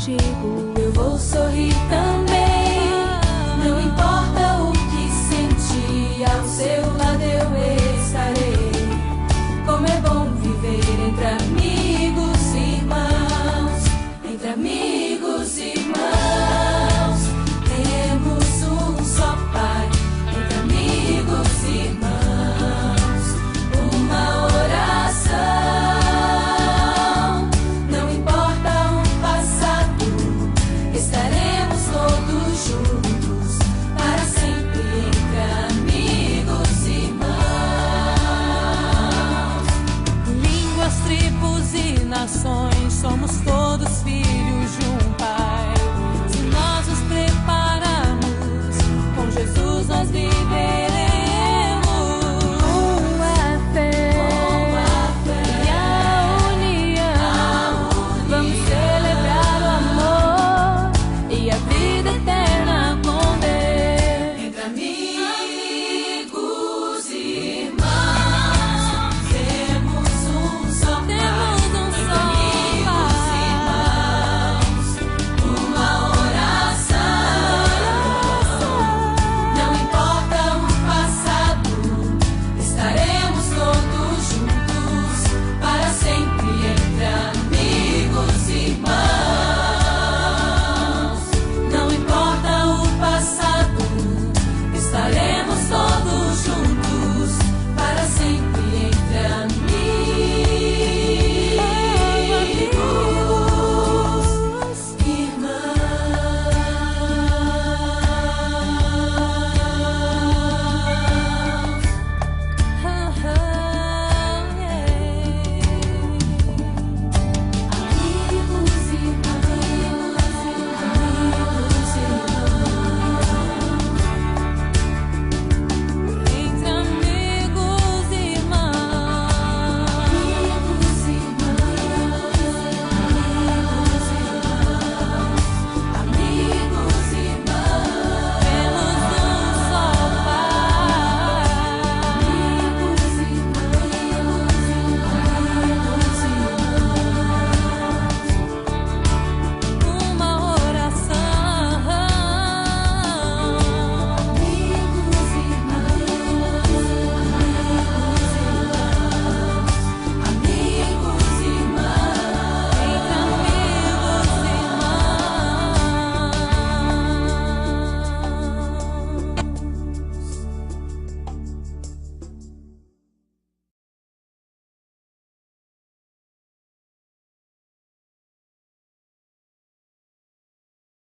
contigo. Eu vou sorrir também, não importa o que sentir, ao seu lado eu estarei. Como é bom viver entre amigos e irmãos, entre amigos e irmãos. Temos um só Pai, entre amigos e irmãos. Uma oração, não importa o passado, estaremos todos juntos para sempre entre amigos e irmãos. Línguas, tribos e nações, somos todos filhos de um Pai.